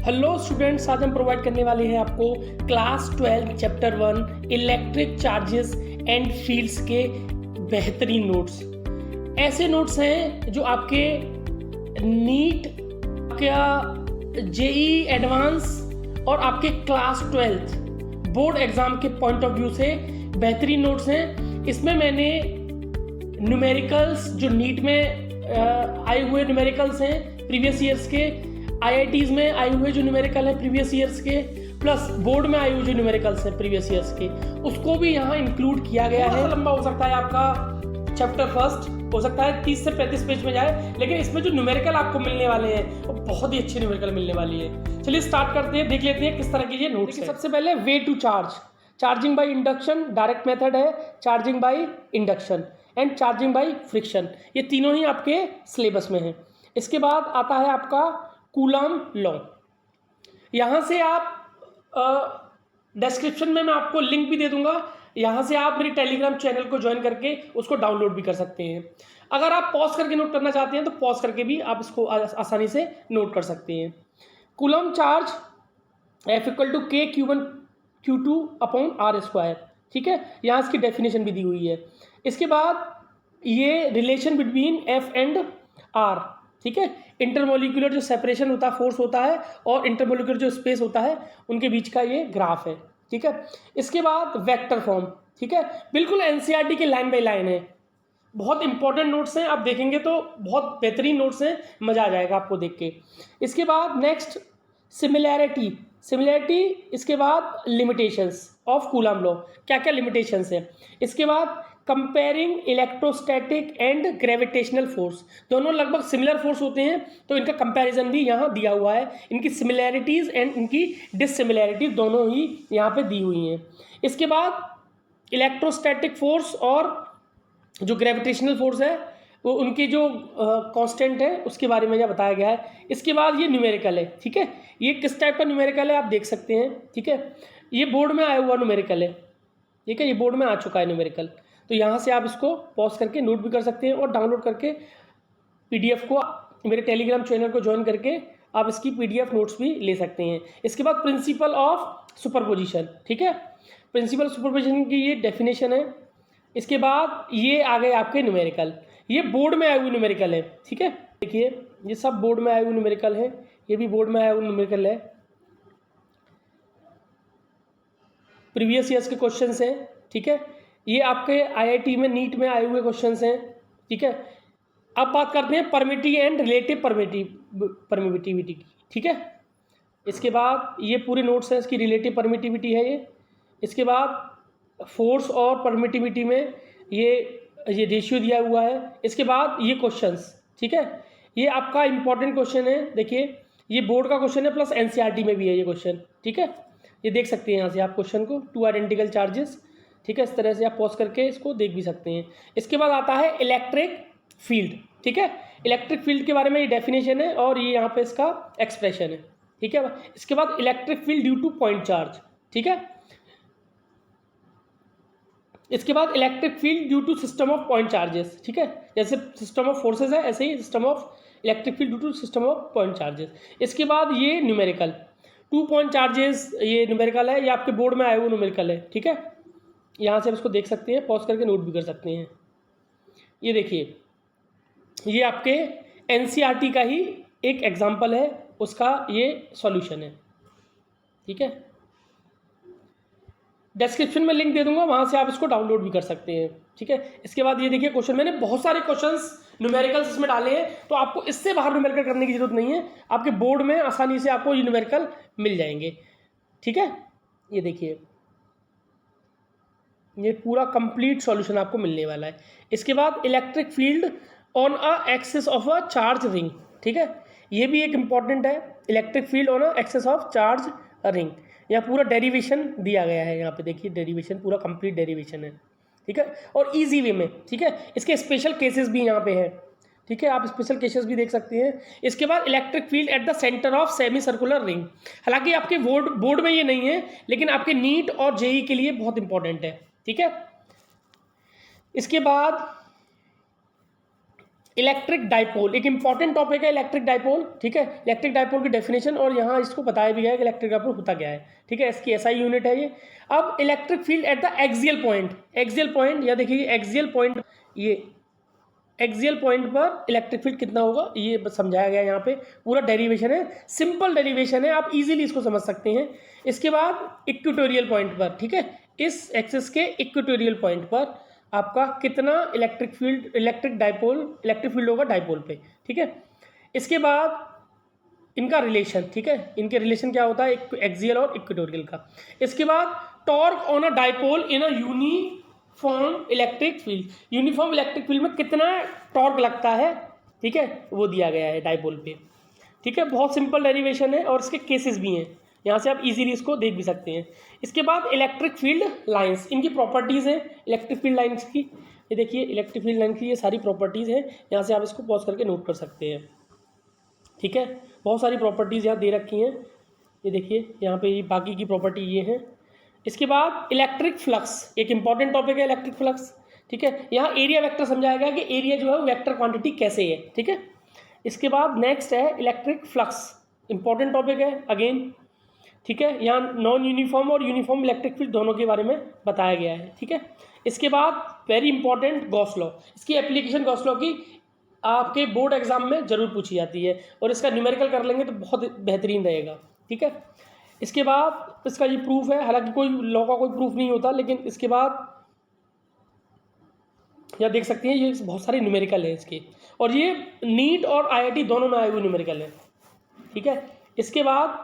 Hello students, आज हम provide करने वाले हैं आपको class 12 chapter 1 electric charges and fields के बेहतरीन नोट्स। ऐसे नोट्स हैं जो आपके नीट, आपका जेई एडवांस और आपके क्लास 12 बोर्ड एग्जाम के पॉइंट ऑफ व्यू से बेहतरीन नोट्स हैं। इसमें मैंने न्यूमेरिकल्स जो नीट में आए हुए न्यूमेरिकल्स हैं प्रीवियस ईयर्स के, आईआईटीज में आए हुए जो न्यूमेरिकल है प्रीवियस ईयर्स के, प्लस बोर्ड में आए हुए जो न्यूमेरिकल्स हैं प्रीवियस ईयर्स के, उसको भी यहाँ इंक्लूड किया गया है। लंबा हो सकता है आपका चैप्टर फर्स्ट, हो सकता है 30 से 35 पेज में जाए, लेकिन इसमें जो न्यूमेरिकल आपको मिलने वाले हैं वो बहुत ही अच्छे न्यूमेरिकल मिलने वाली है। चलिए स्टार्ट करते हैं, देख लेते हैं किस तरह की ये नोट्स है। सबसे पहले way to charge, charging by induction direct method है, charging by induction and charging by friction, ये तीनों ही आपके सिलेबस में हैं। इसके बाद आता है आपका कूलम लॉ। यहाँ से आप डिस्क्रिप्शन में मैं आपको लिंक भी दे दूंगा, यहाँ से आप मेरे टेलीग्राम चैनल को ज्वाइन करके उसको डाउनलोड भी कर सकते हैं। अगर आप पॉज करके नोट करना चाहते हैं तो पॉज करके भी आप इसको आसानी से नोट कर सकते हैं। Coulomb charge F = K Q1 Q2 upon R², ठीक है, यहाँ इसकी डेफिनेशन भी दी हुई है। इसके बाद ये relation between F and R, ठीक है, इंटरमोलिकुलर जो सेपरेशन होता है, फोर्स होता है, और इंटरमोलिकुलर जो स्पेस होता है, उनके बीच का ये ग्राफ है, ठीक है। इसके बाद वेक्टर फॉर्म, ठीक है, बिल्कुल एनसीईआरटी के लाइन बाय लाइन है, बहुत इंपॉर्टेंट नोट्स हैं, आप देखेंगे तो बहुत बेहतरीन नोट्स हैं, मज़ा आ जाएगा आपको देख के। इसके बाद नेक्स्ट सिमिलैरिटी, इसके बाद लिमिटेशंस ऑफ कूलम लॉ, क्या क्या लिमिटेशंस हैं। इसके बाद comparing electrostatic and gravitational force, दोनों लगभग सिमिलर फोर्स होते हैं, तो इनका कंपैरिजन भी यहाँ दिया हुआ है, इनकी सिमिलैरिटीज़ एंड इनकी डिससिमिलैरिटीज दोनों ही यहाँ पे दी हुई हैं। इसके बाद इलेक्ट्रोस्टैटिक फोर्स और जो ग्रेविटेशनल फोर्स है वो उनकी जो कांस्टेंट है उसके बारे में यह बताया गया है। इसके बाद ये न्यूमेरिकल है, ठीक है, ये किस टाइप का न्यूमेरिकल है आप देख सकते हैं, ठीक है, ये बोर्ड में आया हुआ न्यूमेरिकल है, ठीक है, ये बोर्ड में आ चुका है न्यूमेरिकल, तो यहाँ से आप इसको पॉज करके नोट भी कर सकते हैं और डाउनलोड करके पीडीएफ को मेरे टेलीग्राम चैनल को ज्वाइन करके आप इसकी पीडीएफ नोट्स भी ले सकते हैं। इसके बाद प्रिंसिपल ऑफ सुपरपोजिशन, ठीक है, प्रिंसिपल सुपरपोजिशन की ये डेफिनेशन है। इसके बाद ये आ गए आपके न्यूमेरिकल, ये बोर्ड में आए हुए न्यूमेरिकल है, ठीक है, देखिए ये सब बोर्ड में आए हुए न्यूमेरिकल है, ये भी बोर्ड में आया हुआ न्यूमेरिकल है, प्रीवियस ईयर्स के क्वेश्चंस हैं, ठीक है, ये आपके आईआईटी में नीट में आए हुए क्वेश्चंस हैं, ठीक है। अब बात करते हैं परमिटिव एंड रिलेटिव परमिटिविटी की, ठीक है। इसके बाद ये पूरे नोट्स हैं, इसकी रिलेटिव परमिटिविटी है ये। इसके बाद फोर्स और परमिटिविटी में ये रेशियो दिया हुआ है। इसके बाद ये क्वेश्चंस, ठीक है, ये आपका इंपॉर्टेंट क्वेश्चन है, देखिए ये बोर्ड का क्वेश्चन है प्लस एनसीईआरटी में भी है ये क्वेश्चन, ठीक है, ये देख सकते हैं यहाँ से आप क्वेश्चन को, 2 आइडेंटिकल चार्जेस, ठीक है, इस तरह से आप पॉज करके इसको देख भी सकते हैं। इसके बाद आता है इलेक्ट्रिक फील्ड, ठीक है, इलेक्ट्रिक फील्ड के बारे में ये डेफिनेशन है और ये यहाँ पे इसका एक्सप्रेशन है, ठीक है। इसके बाद electric field due to point charge, ठीक है। इसके बाद electric field due to system of point charges, ठीक है, जैसे सिस्टम ऑफ फोर्सेज है ऐसे ही system of electric field due to system of point charges. इसके बाद ये न्यूमेरिकल 2 पॉइंट चार्जेस, ये न्यूमेरिकल है, ये आपके बोर्ड में आए हुए न्यूमेरिकल है, ठीक है, यहाँ से आप इसको देख सकते हैं, पॉज करके नोट भी कर सकते हैं। ये देखिए ये आपके एनसीईआरटी का ही एक एग्जाम्पल है, उसका ये सॉल्यूशन है, ठीक है, डिस्क्रिप्शन में लिंक दे दूंगा, वहाँ से आप इसको डाउनलोड भी कर सकते हैं, ठीक है। इसके बाद ये देखिए क्वेश्चन, मैंने बहुत सारे क्वेश्चंस न्यूमेरिकल्स इसमें डाले हैं, तो आपको इससे बाहर न्यूमेरिकल करने की जरूरत नहीं है, आपके बोर्ड में आसानी से आपको ये न्यूमेरिकल मिल जाएंगे, ठीक है। ये देखिए ये पूरा कंप्लीट सॉल्यूशन आपको मिलने वाला है। इसके बाद electric field on a axis of a charge ring, ठीक है, ये भी एक इम्पॉर्टेंट है, electric field on a axis of charge ring, यहाँ पूरा डेरिवेशन दिया गया है, यहाँ पे देखिए डेरिवेशन, पूरा कंप्लीट डेरिवेशन है, ठीक है, और इजी वे में, ठीक है। इसके स्पेशल केसेस भी यहाँ पे हैं, ठीक है, आप स्पेशल केसेस भी देख सकते हैं। इसके बाद electric field at the centre of semi circular ring, हालांकि आपके बोर्ड में ये नहीं है, लेकिन आपके नीट और जेई के लिए बहुत इंपॉर्टेंट है, ठीक है। इसके बाद इलेक्ट्रिक डाइपोल एक इंपॉर्टेंट टॉपिक है, इलेक्ट्रिक डाइपोल, ठीक है। इलेक्ट्रिक डाइपोल की डेफिनेशन और यहाँ इसको बताया भी गया है कि इलेक्ट्रिक डाइपोल होता क्या है, ठीक है। इसकी एसआई यूनिट है ये। अब electric field at the axial point, या देखिए एक्सियल पॉइंट, ये एक्सियल पॉइंट पर इलेक्ट्रिक फील्ड कितना होगा ये समझाया गया है। यहाँ पे पूरा डेरिवेशन है, सिंपल डेरिवेशन है, आप इजीली इसको समझ सकते हैं। इसके बाद इक्वेटोरियल पॉइंट पर, ठीक है, इस एक्सिस के इक्वेटोरियल पॉइंट पर आपका कितना इलेक्ट्रिक फील्ड होगा डाइपोल पे, ठीक है। इसके बाद इनका रिलेशन, ठीक है, इनके रिलेशन क्या होता है एक्सियल और इक्वेटोरियल का। इसके बाद torque on a dipole in a uniform electric field में कितना टॉर्क लगता है, ठीक है, वो दिया गया है डाइपोल पे, ठीक है। बहुत सिंपल डेरिवेशन है और इसके केसेस भी हैं, यहाँ से आप इजीली इसको देख भी सकते हैं। इसके बाद इलेक्ट्रिक फील्ड लाइंस, इनकी प्रॉपर्टीज़ हैं इलेक्ट्रिक फील्ड लाइंस की। ये देखिए इलेक्ट्रिक फील्ड लाइन की ये सारी प्रॉपर्टीज़ हैं, यहाँ से आप इसको पॉज करके नोट कर सकते हैं, ठीक है। बहुत सारी प्रॉपर्टीज़ यहाँ दे रखी हैं, ये देखिए यहाँ पे ये बाकी की प्रॉपर्टी ये हैं। इसके बाद इलेक्ट्रिक फ्लक्स एक इंपॉर्टेंट टॉपिक है, इलेक्ट्रिक फ्लक्स, ठीक है। यहाँ एरिया वेक्टर समझाया गया कि एरिया जो है वो वेक्टर क्वांटिटी कैसे है, ठीक है। इसके बाद नेक्स्ट है इलेक्ट्रिक फ्लक्स, इंपॉर्टेंट टॉपिक है अगेन, ठीक है। यहाँ नॉन यूनिफॉर्म और यूनिफॉर्म इलेक्ट्रिक फील्ड दोनों के बारे में बताया गया है, ठीक है। इसके बाद वेरी इंपॉर्टेंट गॉस लॉ, इसकी एप्लीकेशन गॉस लॉ की आपके बोर्ड एग्जाम में जरूर पूछी जाती है और इसका न्यूमेरिकल कर लेंगे तो बहुत बेहतरीन रहेगा, ठीक है। इसके बाद इसका ये प्रूफ है, हालांकि कोई लॉ का कोई प्रूफ नहीं होता, लेकिन इसके बाद यह देख सकते हैं ये बहुत सारे न्यूमेरिकल है इसके, और ये नीट और आईआईटी दोनों में आए हुए न्यूमेरिकल है, ठीक है। इसके बाद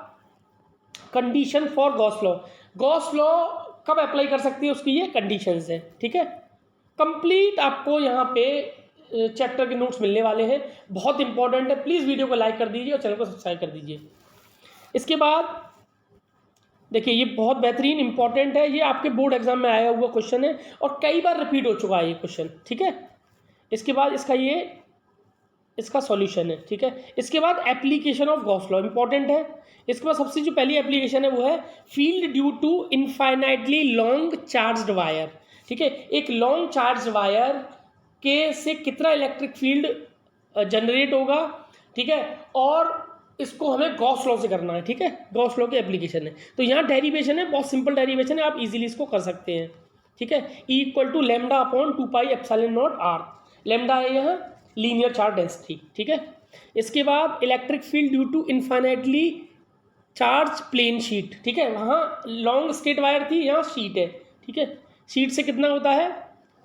कंडीशन फॉर गॉस लॉ कब अप्लाई कर सकती है उसकी ये कंडीशंस है, ठीक है। कंप्लीट आपको यहाँ पे चैप्टर के नोट्स मिलने वाले हैं, बहुत इंपॉर्टेंट है। प्लीज़ वीडियो को लाइक कर दीजिए और चैनल को सब्सक्राइब कर दीजिए। इसके बाद देखिए ये बहुत बेहतरीन इंपॉर्टेंट है, ये आपके बोर्ड एग्जाम में आया हुआ क्वेश्चन है और कई बार रिपीट हो चुका है ये क्वेश्चन, ठीक है। इसके बाद इसका सॉल्यूशन है, ठीक है। इसके बाद application of Gauss law important है। इसके बाद सबसे जो पहली एप्लीकेशन है वो है field due to infinitely long charged wire, ठीक है। एक लॉन्ग चार्ज वायर के से कितना इलेक्ट्रिक फील्ड जनरेट होगा, ठीक है, और इसको हमें गॉस लॉ से करना है, ठीक है। गॉस लॉ की एप्लीकेशन है, तो यहाँ डेरिवेशन है, बहुत सिंपल डेरिवेशन है, आप इजीली इसको कर सकते हैं, ठीक है। E = lambda upon 2πε0r, lambda है यहाँ लीनियर चार्ज डेंसिटी, ठीक है। इसके बाद electric field due to infinitely charge plane sheet, ठीक है। वहाँ लॉन्ग स्ट्रेट वायर थी, यहाँ शीट है, ठीक है। शीट से कितना होता है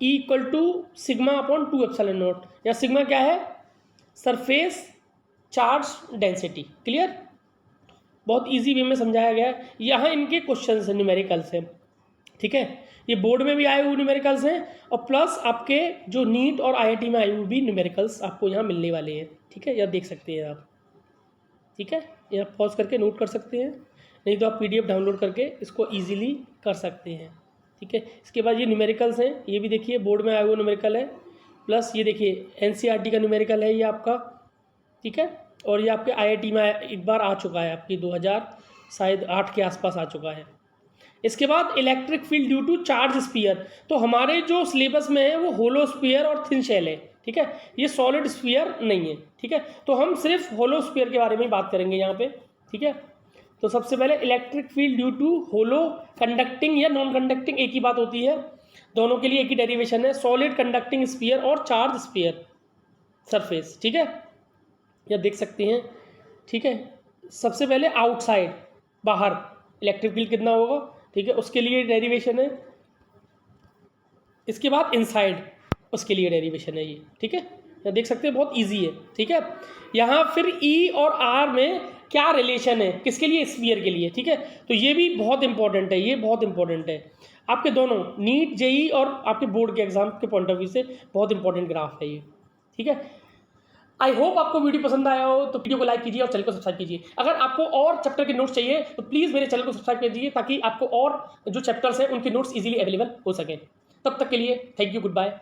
E = सिग्मा अपॉन 2ε0, या सिग्मा क्या है सरफेस चार्ज डेंसिटी, क्लियर। बहुत इजी वे में समझाया गया है। यहाँ इनके क्वेश्चंस हैं न्यूमेरिकल्स हैं, ठीक है। ये बोर्ड में भी आए हुए न्यूमेरिकल्स हैं और प्लस आपके जो नीट और आईआईटी में आए हुए भी न्यूमेरिकल्स आपको यहाँ मिलने वाले हैं, ठीक है। यह देख सकते हैं आप, ठीक है। यहाँ पॉज करके नोट कर सकते हैं, नहीं तो आप PDF डाउनलोड करके इसको ईजिली कर सकते हैं, ठीक है। इसके बाद ये न्यूमेरिकल्स हैं, ये भी देखिए बोर्ड में आए हुए न्यूमेरिकल है, प्लस ये देखिए NCERT का न्यूमेरिकल है ये आपका, ठीक है। और ये आपके आईआईटी में एक बार आ चुका है, आपकी 2008 के आसपास आ चुका है। इसके बाद electric field due to charge sphere, तो हमारे जो सिलेबस में है वो होलो स्फीयर और थिन शेल है, ठीक है। ये सॉलिड स्फीयर नहीं है, ठीक है। तो हम सिर्फ होलो स्फीयर के बारे में बात करेंगे यहाँ पे, ठीक है। तो सबसे पहले electric field due to hollow conducting या नॉन कंडक्टिंग एक ही बात होती है, दोनों के लिए एक ही डेरिवेशन है, सॉलिड कंडक्टिंग स्फीयर और चार्ज स्फीयर सरफेस, ठीक है। यह देख सकते हैं, ठीक है। सबसे पहले आउटसाइड बाहर इलेक्ट्रिक फील्ड कितना होगा, ठीक है, उसके लिए डेरिवेशन है। इसके बाद इनसाइड उसके लिए डेरिवेशन है ये, ठीक है। यह देख सकते हैं बहुत इजी है, ठीक है। यहाँ फिर E और R में क्या रिलेशन है, किसके लिए स्फीयर के लिए, ठीक है। तो ये भी बहुत इंपॉर्टेंट है, ये बहुत इंपॉर्टेंट है आपके दोनों नीट JEE और आपके बोर्ड के एग्जाम के पॉइंट ऑफ व्यू से बहुत इंपॉर्टेंट ग्राफ है ये, ठीक है। आई होप आपको वीडियो पसंद आया हो तो वीडियो को लाइक कीजिए और चैनल को सब्सक्राइब कीजिए। अगर आपको और चैप्टर के नोट्स चाहिए तो प्लीज़ मेरे चैनल को सब्सक्राइब कीजिए ताकि आपको और जो चैप्टर्स हैं उनके नोट्स इजीली अवेलेबल हो सकें। तब तक के लिए थैंक यू, गुड बाय।